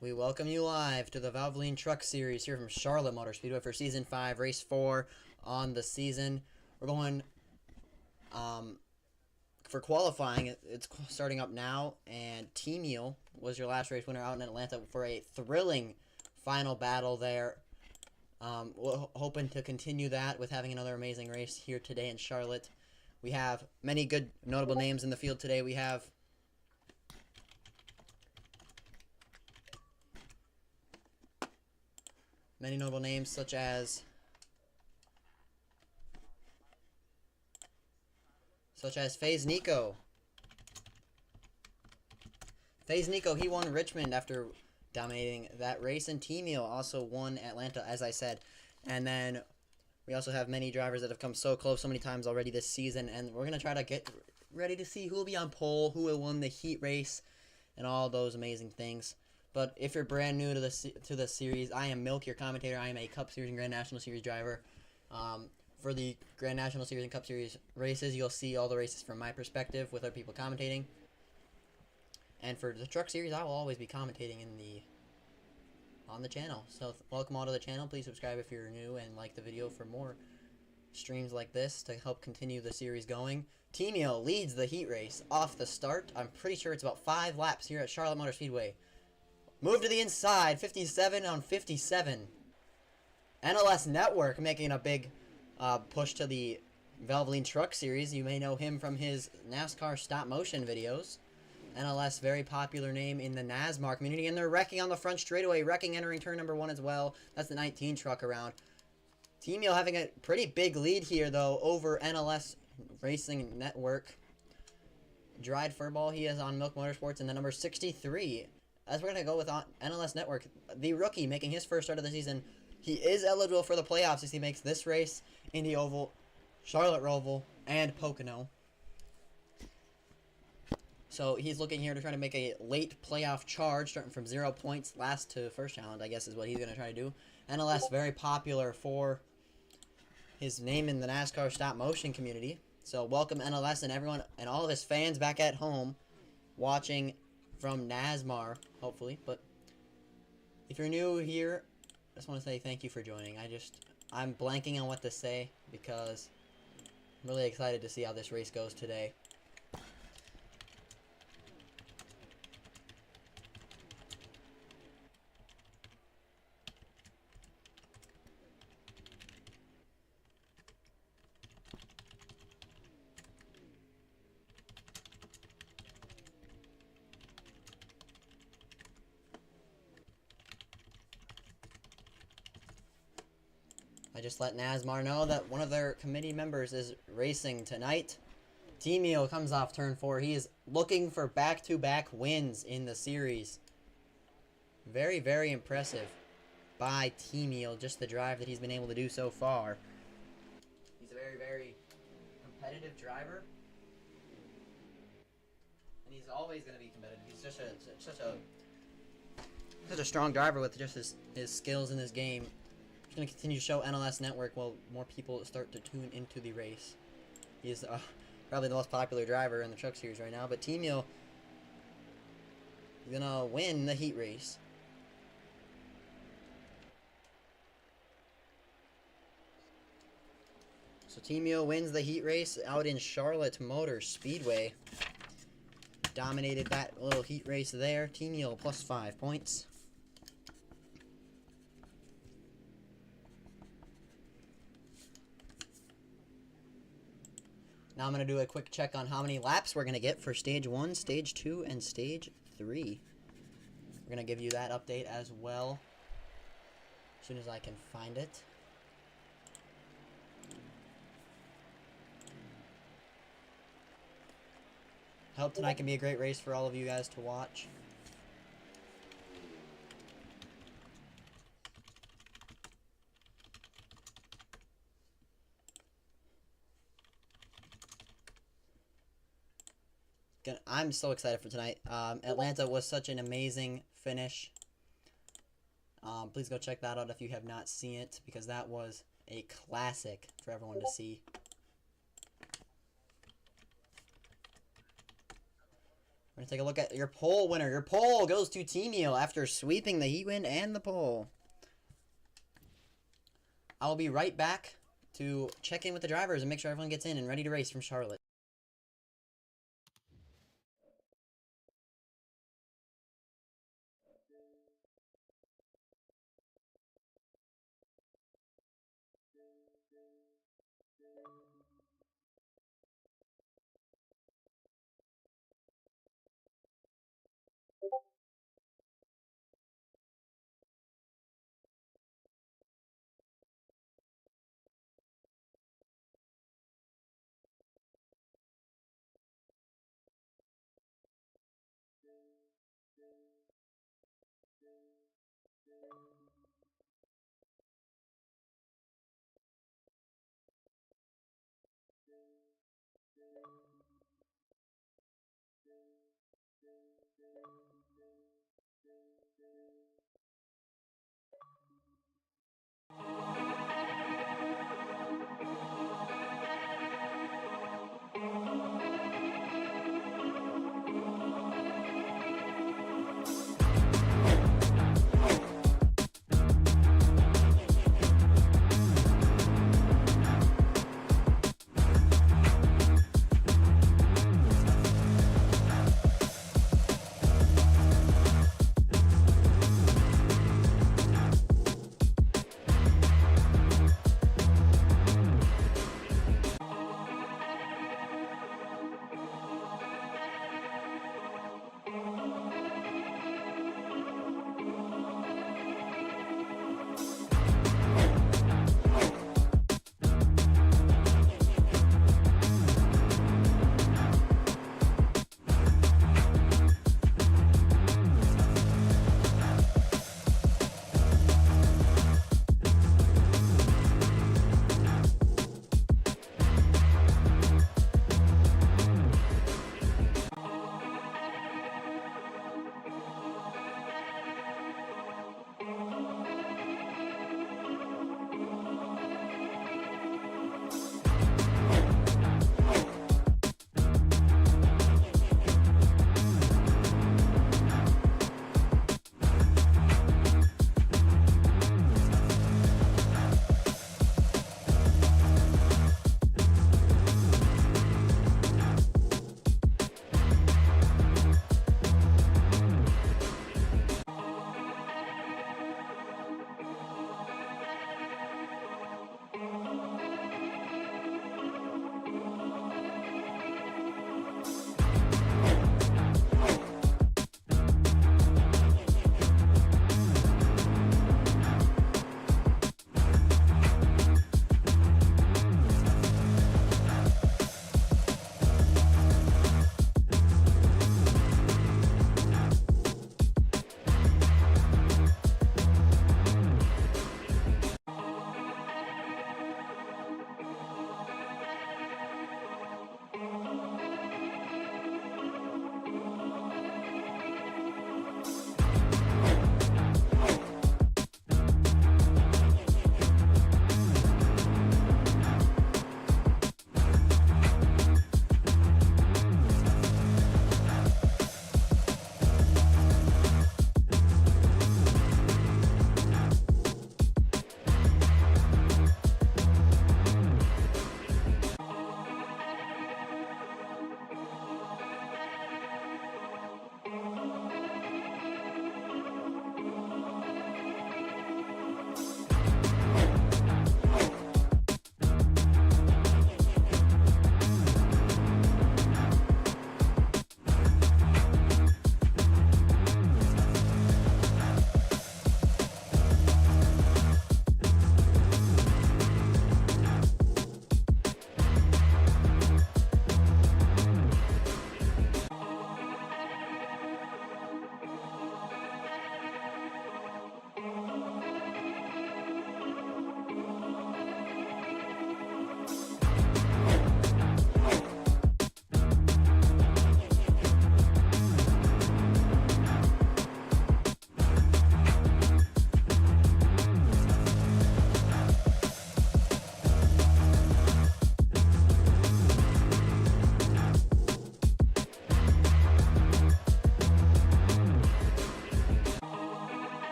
We welcome you live to the Valvoline Truck Series here from Charlotte Motor Speedway for Season 5, Race 4 on the season. We're going for qualifying. It's starting up now, and Team Eel was your last race winner out in Atlanta for a thrilling final battle there. We're hoping to continue that with having another amazing race here today in Charlotte. We have many good notable names in the field today. We have many notable names such as FaZe Nico. FaZe Nico, he won Richmond after dominating that race, and Team Eel also won Atlanta, as I said. And then we also have many drivers that have come so close so many times already this season, and we're going to try to get ready to see who will be on pole, who will win the heat race, and all those amazing things. But if you're brand new to the series, I am Milk, your commentator. I am a Cup Series and Grand National Series driver. For the Grand National Series and Cup Series races, you'll see all the races from my perspective with other people commentating. And for the Truck Series, I will always be commentating on the channel. So welcome all to the channel. Please subscribe if you're new and like the video for more streams like this to help continue the series going. Team Eel leads the heat race off the start. I'm pretty sure it's about 5 laps here at Charlotte Motor Speedway. Move to the inside, 57 on 57. NLS Network making a big push to the Valvoline Truck Series. You may know him from his NASCAR stop-motion videos. NLS, very popular name in the NASMAR community, and they're wrecking on the front straightaway, wrecking entering turn number 1 as well. That's the 19 truck around. Team Eel having a pretty big lead here, though, over NLS Racing Network. Dried Furball, he is on Milk Motorsports, and the number 63. As we're going to go with NLS Network, the rookie making his first start of the season. He is eligible for the playoffs as he makes this race, Indy Oval, Charlotte Roval, and Pocono. So he's looking here to try to make a late playoff charge, starting from 0 points, last to first challenge, I guess is what he's going to try to do. NLS, very popular for his name in the NASCAR stop-motion community. So welcome NLS and everyone and all of his fans back at home watching from NASMAR, hopefully. But if you're new here, I just want to say thank you for joining. I'm blanking on what to say because I'm really excited to see how this race goes today. I just let NASMAR know that one of their committee members is racing tonight. Team Eel comes off turn 4. He is looking for back-to-back wins in the series. Very, very impressive by Team Eel, just the drive that he's been able to do so far. He's a very, very competitive driver. And he's always going to be competitive. He's just such a strong driver with just his skills in this game. He's going to continue to show NLS Network while more people start to tune into the race. He's probably the most popular driver in the Truck Series right now, but Team Eel is going to win the heat race. So Team Eel wins the heat race out in Charlotte Motor Speedway. Dominated that little heat race there. Team Eel plus 5 points. Now I'm going to do a quick check on how many laps we're going to get for Stage 1, Stage 2, and Stage 3. We're going to give you that update as well as soon as I can find it. I hope tonight can be a great race for all of you guys to watch. I'm so excited for tonight. Atlanta was such an amazing finish. Please go check that out if you have not seen it, because that was a classic for everyone to see. We're gonna take a look at your pole winner. Your pole goes to Team Eel after sweeping the heat win and the pole. I'll be right back to check in with the drivers and make sure everyone gets in and ready to race from Charlotte.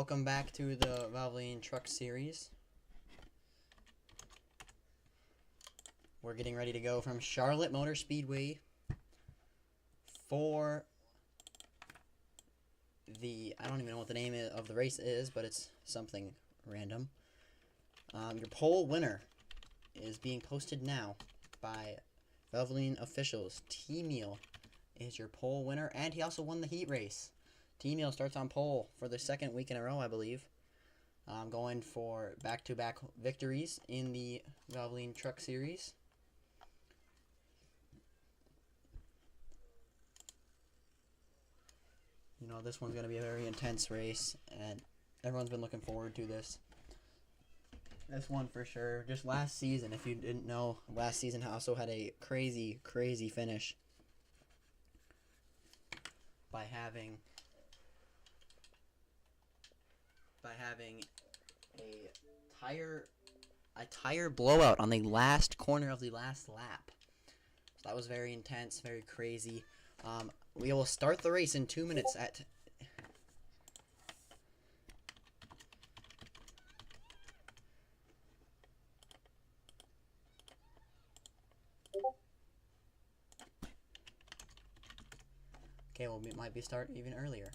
Welcome back to the Valvoline Truck Series. We're getting ready to go from Charlotte Motor Speedway for the, I don't even know what the name of the race is, but it's something random. Your pole winner is being posted now by Valvoline officials. T-Meal is your pole winner, and he also won the heat race. T-Meal starts on pole for the second week in a row, I believe. Going for back-to-back victories in the Valvoline Truck Series. You know, this one's going to be a very intense race, and everyone's been looking forward to this. This one for sure. Just last season, if you didn't know, last season also had a crazy, crazy finish by having a tire blowout on the last corner of the last lap. So that was very intense, very crazy. We will start the race in 2 minutes at okay, well, we might be starting even earlier.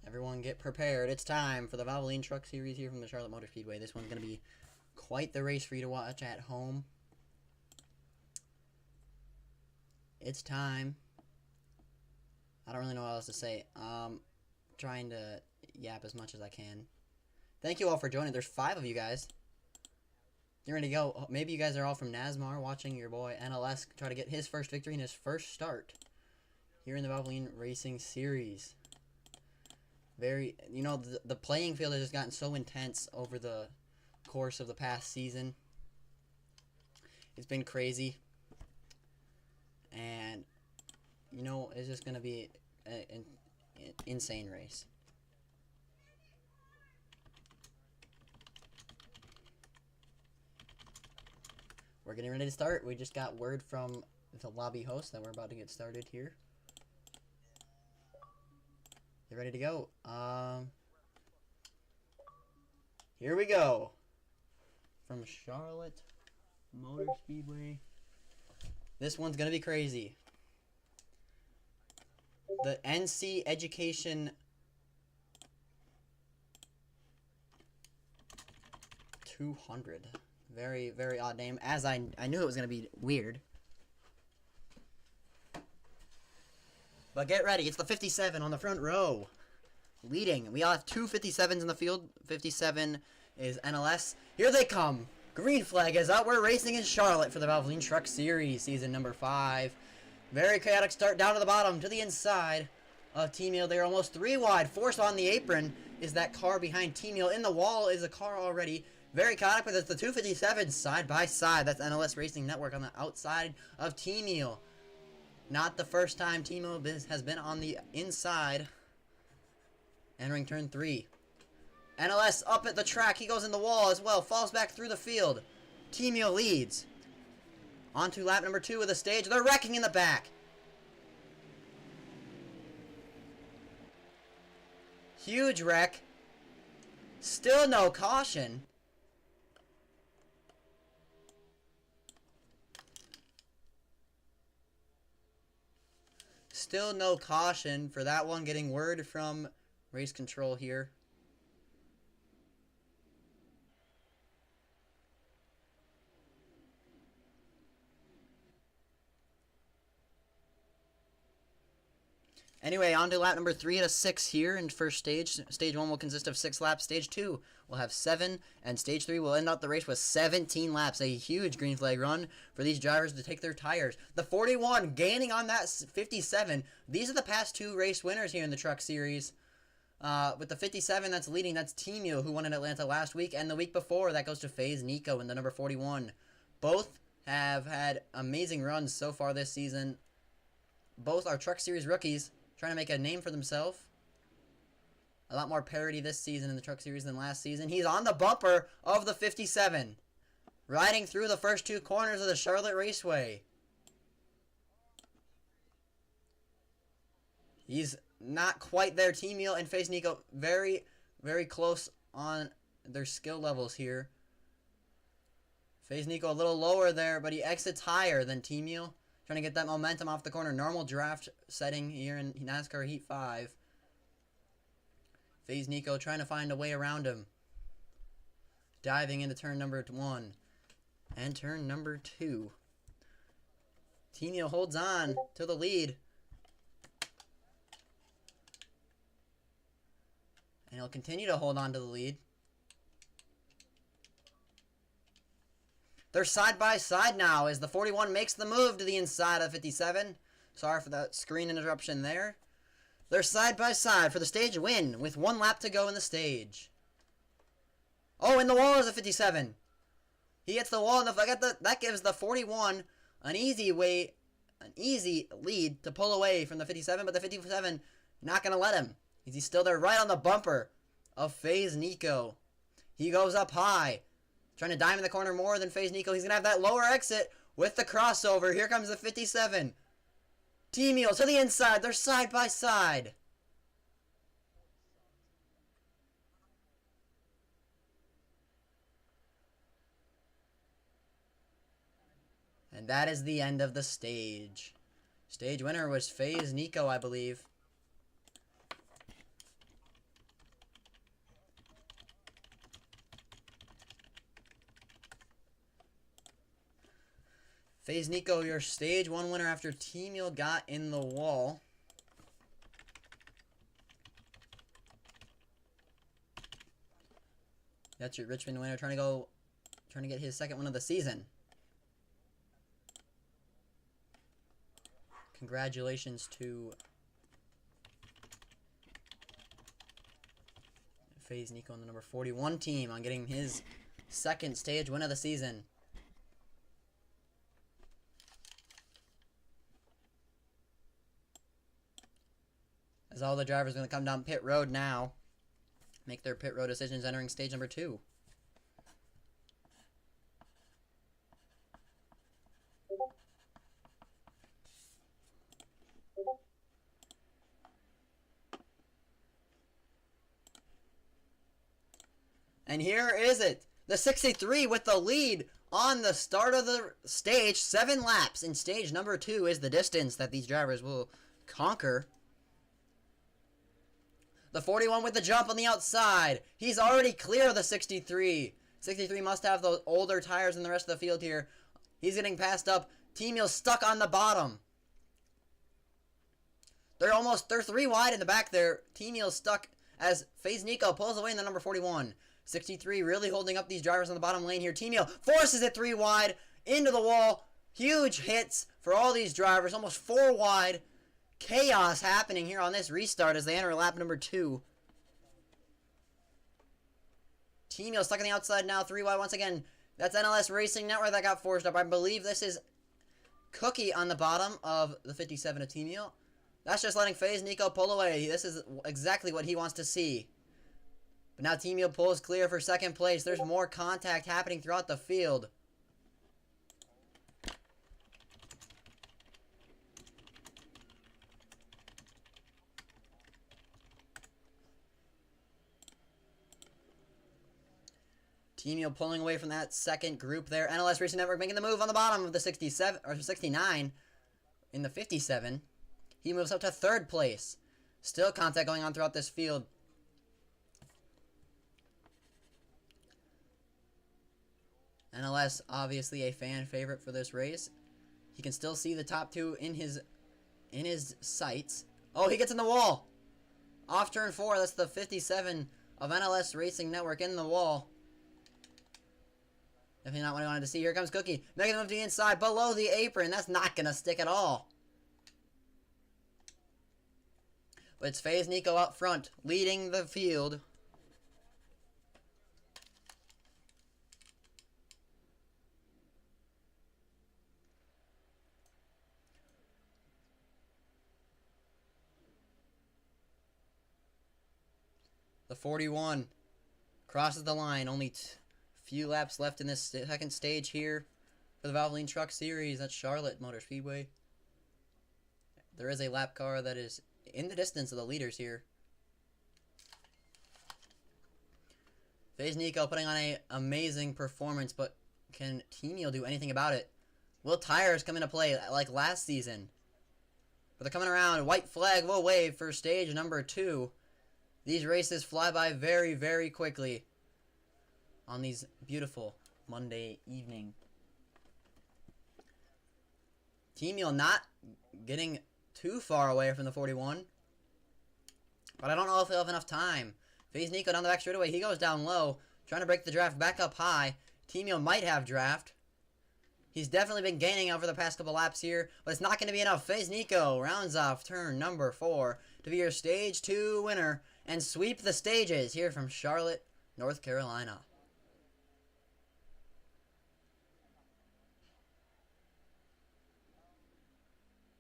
Everyone get prepared. It's time for the Valvoline Truck Series here from the Charlotte Motor Speedway. This one's going to be quite the race for you to watch at home. It's time. I don't really know what else to say. Trying to yap as much as I can. Thank you all for joining. There's 5 of you guys. You're ready to go. Maybe you guys are all from NASMAR watching your boy NLS try to get his first victory in his first start here in the Valvoline Racing Series. Very, you know, the playing field has just gotten so intense over the course of the past season. It's been crazy. And, you know, it's just going to be an insane race. We're getting ready to start. We just got word from the lobby host that we're about to get started here. You ready to go? Here we go. From Charlotte Motor Speedway. This one's going to be crazy. The NC Education 200. Very, very odd name. As I knew it was going to be weird. But get ready. It's the 57 on the front row. Leading. We all have 2 57s in the field. 57 is NLS. Here they come. Green flag is out. We're racing in Charlotte for the Valvoline Truck Series, season number 5. Very chaotic start down to the bottom, to the inside of T-Meal. They're almost 3 wide. Forced on the apron is that car behind T-Meal. In the wall is a car already. Very chaotic, but it's the 257 side by side. That's NLS Racing Network on the outside of T-Meal. Not the first time T-Meal has been on the inside. Entering turn 3. NLS up at the track. He goes in the wall as well. Falls back through the field. T-Meal leads. On to lap number 2 of the stage. They're wrecking in the back. Huge wreck. Still no caution. Still no caution for that one. Getting word from race control here. Anyway, on to lap number 3 at a 6 here in first stage. Stage 1 will consist of 6 laps. Stage 2 will have 7. And Stage 3 will end out the race with 17 laps. A huge green flag run for these drivers to take their tires. The 41 gaining on that 57. These are the past 2 race winners here in the Truck Series. With the 57 that's leading, that's T-Meal, who won in Atlanta last week. And the week before, that goes to FaZe Nico in the number 41. Both have had amazing runs so far this season. Both are Truck Series rookies, trying to make a name for themselves. A lot more parity this season in the Truck Series than last season. He's on the bumper of the 57. Riding through the first 2 corners of the Charlotte Raceway. He's not quite there. Team Meal and FaZe Nico very, very close on their skill levels here. FaZe Nico a little lower there, but he exits higher than Team Meal. Trying to get that momentum off the corner. Normal draft setting here in NASCAR Heat 5. FaZe Nico trying to find a way around him. Diving into turn number 1 and turn number 2. Team Meal holds on to the lead. And he'll continue to hold on to the lead. They're side by side now as the 41 makes the move to the inside of 57. Sorry for that screen interruption there. They're side by side for the stage win with 1 lap to go in the stage. Oh, and the wall is a 57. He hits the wall, and that gives the 41 an easy lead to pull away from the 57, but the 57 not going to let him. He's still there right on the bumper of FaZe Nico. He goes up high, trying to dime in the corner more than FaZe Nico. He's going to have that lower exit with the crossover. Here comes the 57. Team Meal to the inside. They're side by side. And that is the end of the stage. Stage winner was FaZe Nico, I believe. FaZe Nico, your stage 1 winner after Team Meal got in the wall. That's your Richmond winner, trying to get his 2nd win of the season. Congratulations to FaZe Nico on the number 41 team on getting his 2nd stage win of the season. As all the drivers are going to come down pit road now, make their pit road decisions entering stage number 2. And here is it. The 63 with the lead on the start of the stage. 7 laps in stage number 2 is the distance that these drivers will conquer. The 41 with the jump on the outside. He's already clear of the 63. 63 must have those older tires than the rest of the field here. He's getting passed up. Team Meal stuck on the bottom. They're 3 wide in the back there. Team Meal stuck as FaZe Nico pulls away in the number 41. 63 really holding up these drivers on the bottom lane here. Team Meal forces it 3 wide into the wall. Huge hits for all these drivers. Almost 4 wide. Chaos happening here on this restart as they enter lap number 2. Team Meal stuck on the outside now, 3 wide once again. That's NLS Racing Network that got forced up. I believe this is Cookie on the bottom of the 57 of Team Meal. That's just letting FaZe Nico pull away. This is exactly what he wants to see. But now Team Meal pulls clear for 2nd place. There's more contact happening throughout the field. Team Meal pulling away from that 2nd group there. NLS Racing Network making the move on the bottom of the 67 or 69 in the 57. He moves up to 3rd place. Still contact going on throughout this field. NLS obviously a fan favorite for this race. He can still see the top 2 in his sights. Oh, he gets in the wall. Off turn 4. That's the 57 of NLS Racing Network in the wall. Definitely not what I wanted to see. Here comes Cookie. Making the move to the inside below the apron. That's not going to stick at all. But it's FaZe Nico up front, leading the field. The 41 crosses the line. Only few laps left in this 2nd stage here for the Valvoline Truck Series at Charlotte Motor Speedway. There is a lap car that is in the distance of the leaders here. FaZe Nico putting on an amazing performance, but can Team Eel do anything about it? Will tires come into play like last season? But they're coming around. White flag will wave for stage number 2. These races fly by very, very quickly on these beautiful Monday evening. Team Eel not getting too far away from the 41. But I don't know if he'll have enough time. FaZe Nico down the back straightaway. He goes down low, trying to break the draft back up high. Team Eel might have draft. He's definitely been gaining over the past couple laps here, but it's not going to be enough. FaZe Nico rounds off turn number 4 to be your Stage 2 winner and sweep the stages here from Charlotte, North Carolina.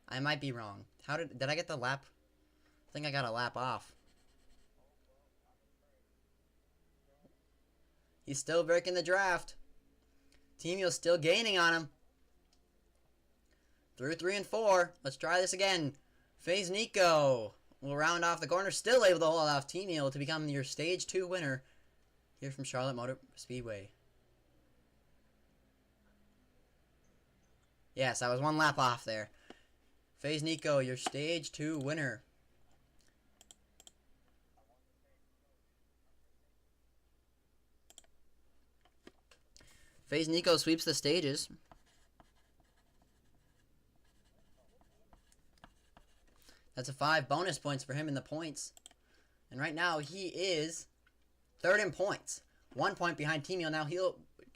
I might be wrong. Did I get the lap? I think I got a lap off. He's still breaking the draft. Team Eel still gaining on him. Through 3 and 4. Let's try this again. FaZe Nico will round off the corner. Still able to hold off Team Eel to become your Stage 2 winner here from Charlotte Motor Speedway. Yes, I was 1 lap off there. FaZe Nico, your Stage 2 winner. FaZe Nico sweeps the stages. That's a 5 bonus points for him in the points. And right now he is 3rd in points. 1 point behind Team Eel. Now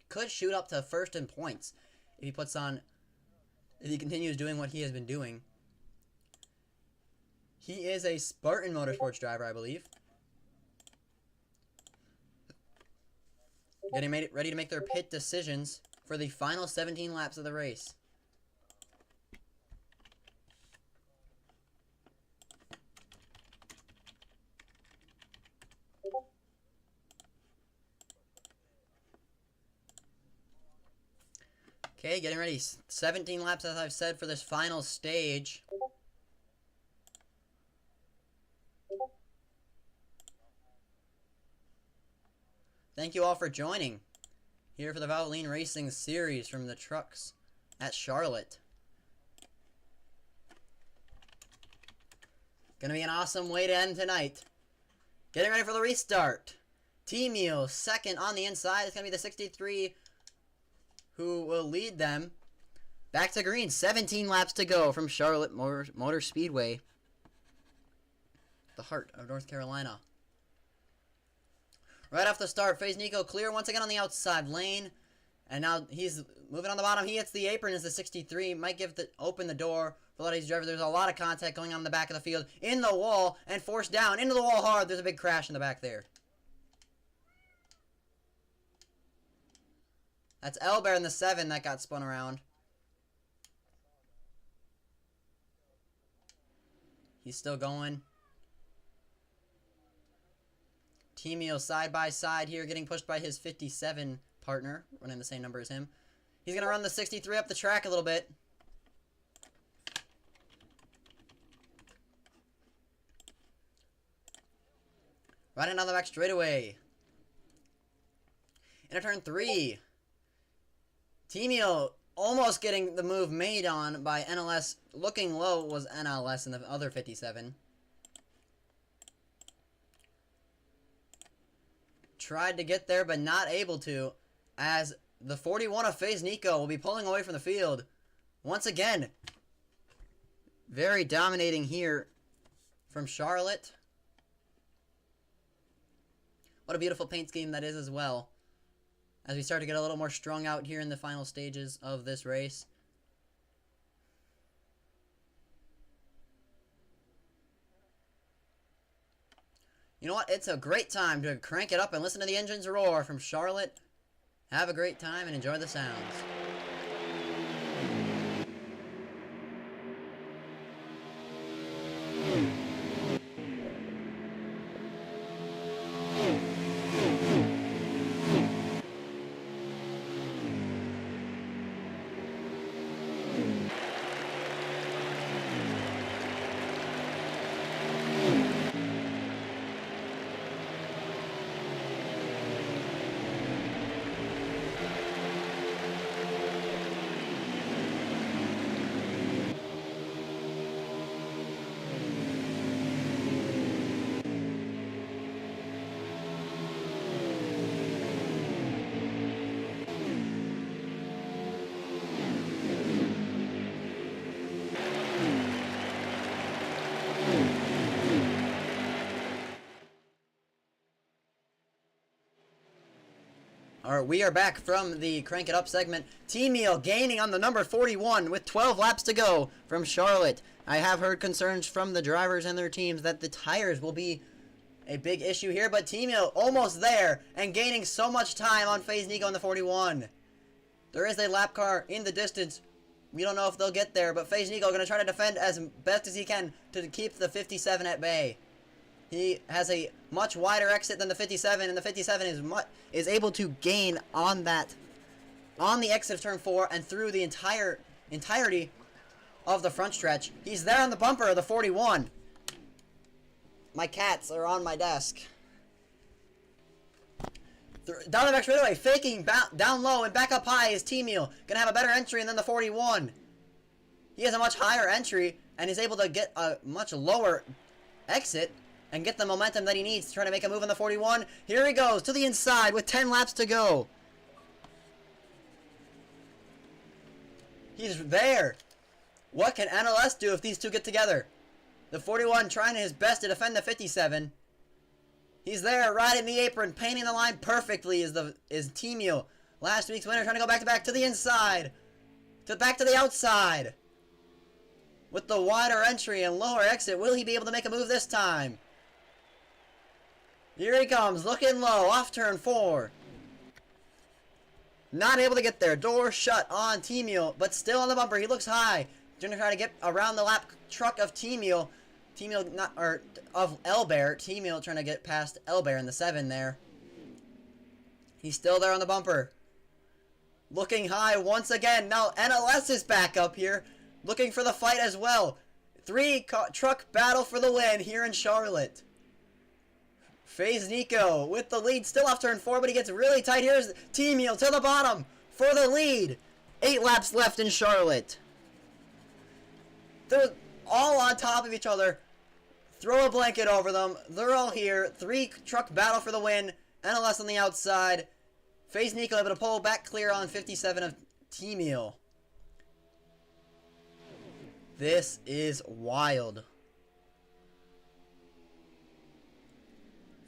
could shoot up to 1st in points if he continues doing what he has been doing. He is a Spartan Motorsports driver, I believe. Getting ready to make their pit decisions for the final 17 laps of the race. Okay, getting ready. 17 laps, as I've said, for this final stage. Thank you all for joining here for the Valvoline Racing Series from the trucks at Charlotte. Gonna be an awesome way to end tonight. Getting ready for the restart. Team Eel, 2nd on the inside. It's gonna be the 63 who will lead them back to green. 17 laps to go from Charlotte Motor Speedway, the heart of North Carolina. Right off the start, FaZe Nico clear once again on the outside lane. And now he's moving on the bottom. He hits the apron as the 63. Might open the door for a lot of these drivers. There's a lot of contact going on in the back of the field. In the wall and forced down. Into the wall hard. There's a big crash in the back there. That's Elbear in the 7 that got spun around. He's still going. Team Eel side by side here, getting pushed by his 57 partner, running the same number as him. He's going to run the 63 up the track a little bit. Right on the back straightaway. Into turn 3. Team Eel almost getting the move made on by NLS. Looking low was NLS in the other 57. Tried to get there, but not able to, as the 41 of FaZe Nico will be pulling away from the field. Once again, very dominating here from Charlotte. What a beautiful paint scheme that is as well, as we start to get a little more strung out here in the final stages of this race. You know what? It's a great time to crank it up and listen to the engines roar from Charlotte. Have a great time and enjoy the sounds. We are back from the Crank It Up segment. Team Meal gaining on the number 41 with 12 laps to go from Charlotte. I have heard concerns from the drivers and their teams that the tires will be a big issue here, but Team Meal almost there and gaining so much time on FaZe Nico in the 41. There is a lap car in the distance. We don't know if they'll get there, but FaZe Nico going to try to defend as best as he can to keep the 57 at bay. He has a much wider exit than the 57, and the 57 is able to gain on the exit of turn 4 and through the entirety of the front stretch. He's there on the bumper of the 41. My cats are on my desk. Down the back straightaway, faking down low and back up high is Team Meal. Gonna have a better entry than the 41. He has a much higher entry and is able to get a much lower exit and get the momentum that he needs to try to make a move on the 41. Here he goes to the inside with 10 laps to go. He's there. What can NLS do if these two get together? The 41 trying his best to defend the 57. He's there, riding the apron, painting the line perfectly is Team Meal. Last week's winner trying to go back-to-back to the inside. Back to the outside. With the wider entry and lower exit, will he be able to make a move this time? Here he comes, looking low, off turn 4. Not able to get there. Door shut on Team Meal, but still on the bumper. He looks high. Going to try to get around the lap truck of Team Meal. Of Elbear. Team Meal trying to get past Elbear in the 7 there. He's still there on the bumper. Looking high once again. Now NLS is back up here. Looking for the fight as well. 3 truck battle for the win here in Charlotte. FaZe Nico with the lead, still off turn 4, but he gets really tight. Here's Team Meal to the bottom for the lead. 8 laps left in Charlotte. They're all on top of each other. Throw a blanket over them. They're all here. 3 truck battle for the win. NLS on the outside. FaZe Nico able to pull back clear on 57 of Team Meal. This is wild.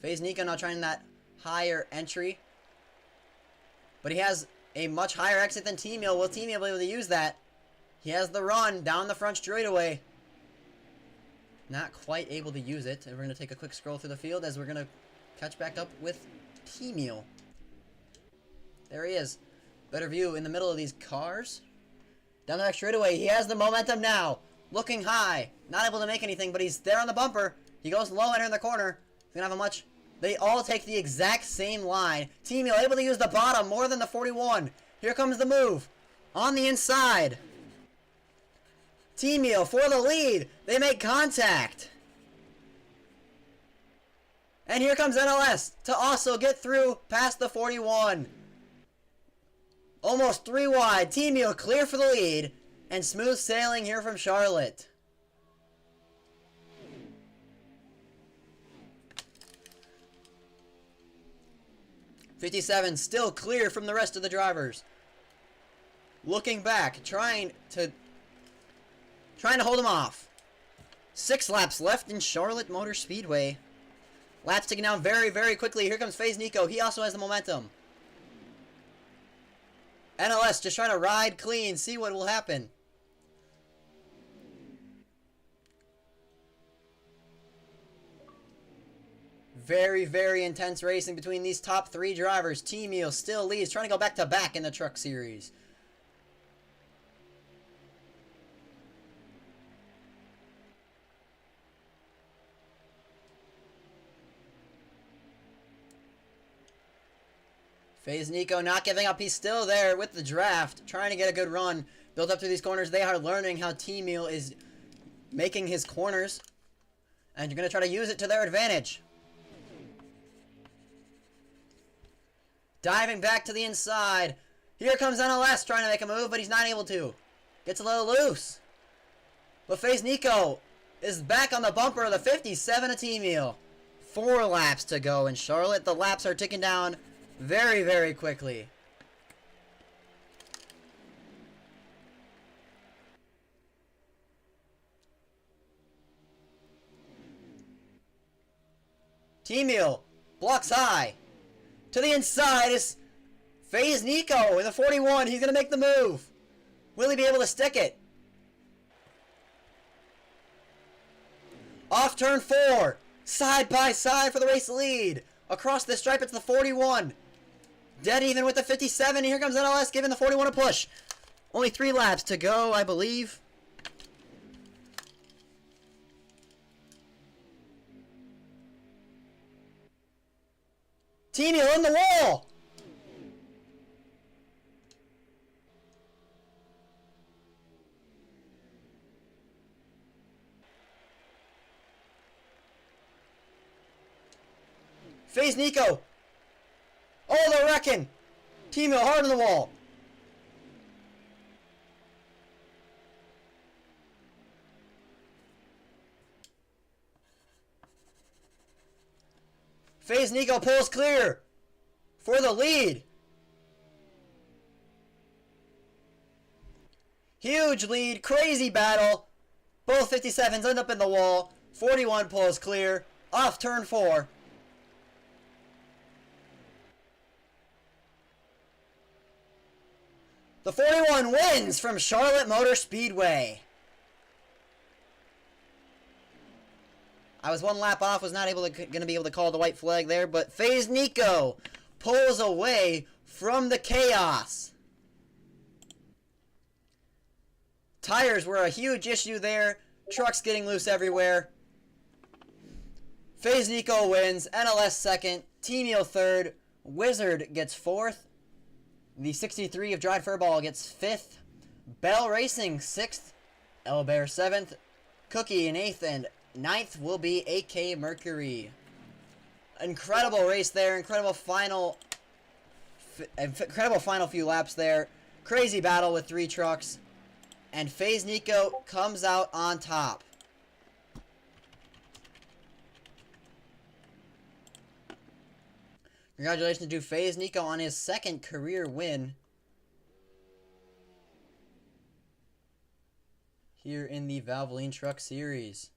FaZe Nico now trying that higher entry. But he has a much higher exit than Team Meal. Will Team Meal be able to use that? He has the run down the front straightaway. Not quite able to use it. And we're going to take a quick scroll through the field as we're going to catch back up with Team Meal. There he is. Better view in the middle of these cars. Down the back straightaway. He has the momentum now. Looking high. Not able to make anything, but he's there on the bumper. He goes low enter in the corner. He's going to have a much... They all take the exact same line. Team Meal able to use the bottom more than the 41. Here comes the move. On the inside. Team Meal for the lead. They make contact. And here comes NLS to also get through past the 41. Almost 3 wide. Team Meal clear for the lead. And smooth sailing here from Charlotte. .57 still clear from the rest of the drivers. Looking back, trying to hold him off. 6 laps left in Charlotte Motor Speedway. Laps ticking down very, very quickly. Here comes FaZe Nico. He also has the momentum. NLS just trying to ride clean, see what will happen. Very, very intense racing between these top 3 drivers. Team Meal still leads, trying to go back-to-back in the Truck Series. FaZe Nico not giving up. He's still there with the draft, trying to get a good run. Build up through these corners. They are learning how Team Meal is making his corners. And you're going to try to use it to their advantage. Diving back to the inside. Here comes NLS trying to make a move, but he's not able to. Gets a little loose. But FaZe Nico is back on the bumper of the 57 of Team Meal. 4 laps to go in Charlotte. The laps are ticking down very, very quickly. Team Meal blocks high. To the inside is FaZe Nico in the 41. He's going to make the move. Will he be able to stick it? Off turn 4. Side by side for the race lead. Across the stripe, it's the 41. Dead even with the 57. And here comes NLS giving the 41 a push. Only 3 laps to go, I believe. Team, on the wall. FaZe Nico. Oh, they're wrecking. Team hard on the wall. FaZe Nico pulls clear for the lead. Huge lead, crazy battle. Both 57s end up in the wall. 41 pulls clear off turn 4. The 41 wins from Charlotte Motor Speedway. I was 1 lap off, was not going to be able to call the white flag there, but FaZe Nico pulls away from the chaos. Tires were a huge issue there. Trucks getting loose everywhere. FaZe Nico wins. NLS second. Team Eel third. Wizard gets 4th. The 63 of Dried Furball gets 5th. Bell Racing 6th. El Bear 7th. Cookie in 8th, and 9th will be AK Mercury. Incredible race there. Incredible final few laps there. Crazy battle with 3 trucks. And FaZe Nico comes out on top. Congratulations to FaZe Nico on his 2nd career win here in the Valvoline Truck Series.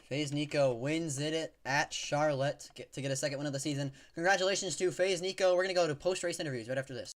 FaZe Nico wins it at Charlotte to get a 2nd win of the season. Congratulations to FaZe Nico. We're going to go to post-race interviews right after this.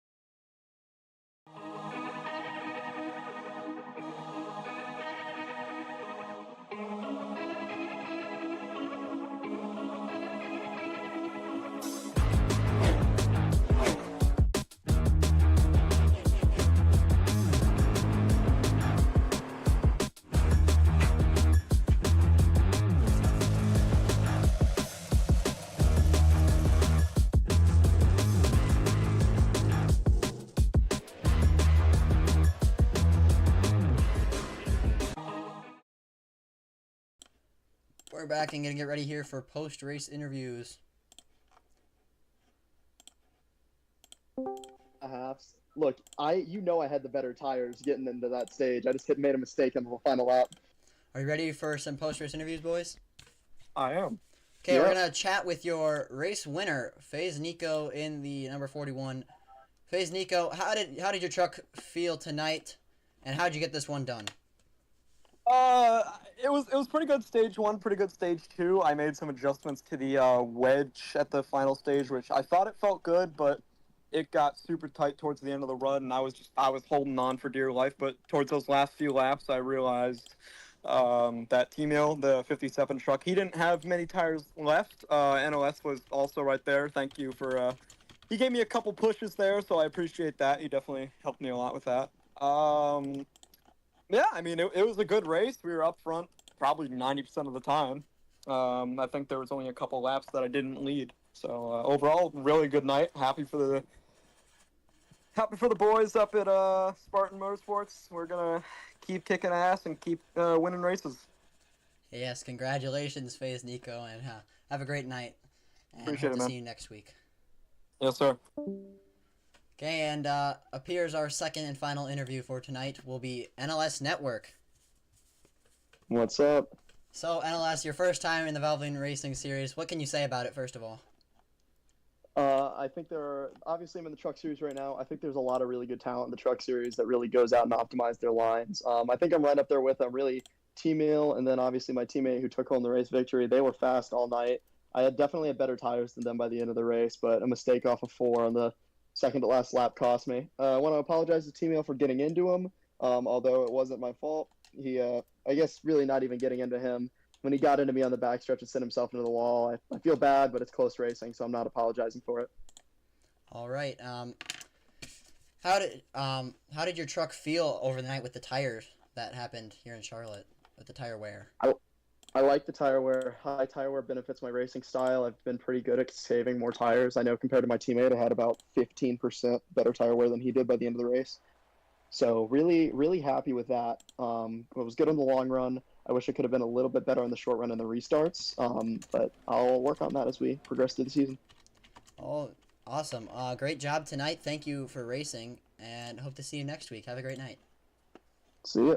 We're back and gonna get ready here for post-race interviews. Look, I had the better tires getting into that stage. I just made a mistake in the final lap. Are you ready for some post-race interviews, boys? I am. Okay, yep. We're gonna chat with your race winner, FaZe Nico, in the number 41. FaZe Nico, how did your truck feel tonight, and how did you get this one done? It was pretty good stage 1, pretty good stage 2. I made some adjustments to the wedge at the final stage, which I thought it felt good, but it got super tight towards the end of the run, and I was holding on for dear life. But towards those last few laps, I realized that T-Mill, the 57 truck, he didn't have many tires left. NOS was also right there. Thank you for he gave me a couple pushes there, so I appreciate that. He definitely helped me a lot with that. Yeah, I mean, it was a good race. We were up front probably 90% of the time. I think there was only a couple laps that I didn't lead. So overall, really good night. Happy for the boys up at Spartan Motorsports. We're gonna keep kicking ass and keep winning races. Yes, congratulations, FaZe Nico, and have a great night. And Appreciate hope it, man. See you next week. Yes, sir. Okay, and appears our 2nd and final interview for tonight will be NLS Network. What's up? So, NLS, your first time in the Valvoline Racing Series. What can you say about it, first of all? I think obviously I'm in the truck series right now. I think there's a lot of really good talent in the truck series that really goes out and optimize their lines. I think I'm right up there with them. Really, T-Meal, and then obviously my teammate who took home the race victory. They were fast all night. I had definitely had better tires than them by the end of the race, but a mistake off of 4 on the second to last lap cost me. I want to apologize to T-Meal for getting into him, although it wasn't my fault. He, I guess, really not even getting into him. When he got into me on the backstretch and sent himself into the wall, I feel bad, but it's close racing, so I'm not apologizing for it. All right. How did your truck feel over the night with the tires that happened here in Charlotte with the tire wear? I like the tire wear. High tire wear benefits my racing style. I've been pretty good at saving more tires. I know compared to my teammate, I had about 15% better tire wear than he did by the end of the race. So really, really happy with that. It was good in the long run. I wish it could have been a little bit better in the short run and the restarts, but I'll work on that as we progress through the season. Oh, awesome. Great job tonight. Thank you for racing, and hope to see you next week. Have a great night. See ya.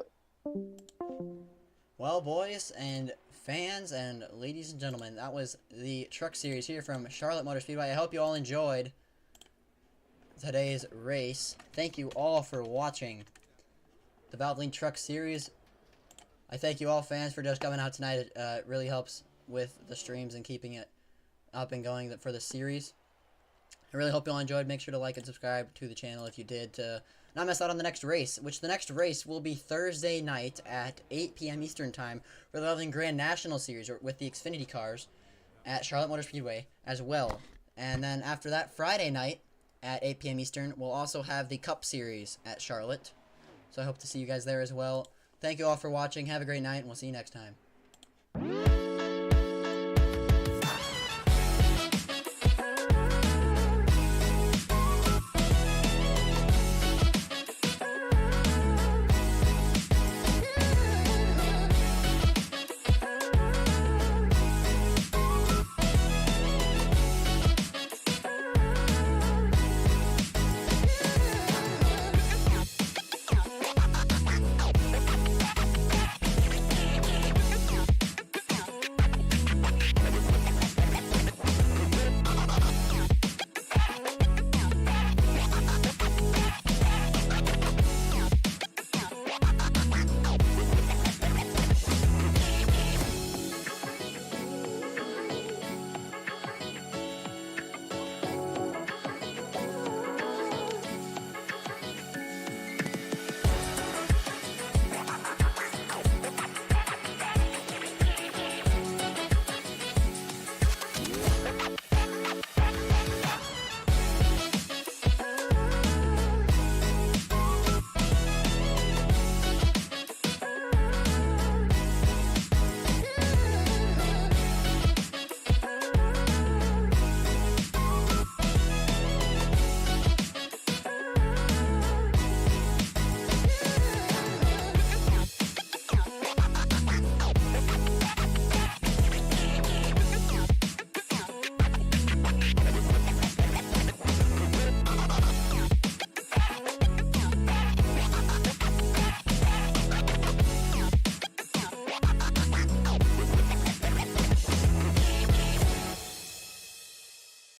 Well, boys and fans and ladies and gentlemen, that was the truck series here from Charlotte Motor Speedway. I hope you all enjoyed today's race. Thank you all for watching the Valvoline Truck Series. I thank you all fans for just coming out tonight. It really helps with the streams and keeping it up and going for the series. I really hope you all enjoyed. Make sure to like and subscribe to the channel if you did, to not miss out on the next race, which the next race will be Thursday night at 8 p.m. Eastern Time for the Valvoline Grand National Series with the Xfinity cars at Charlotte Motor Speedway as well. And then after that, Friday night at 8 p.m. Eastern, we'll also have the Cup Series at Charlotte. So I hope to see you guys there as well. Thank you all for watching. Have a great night, and we'll see you next time.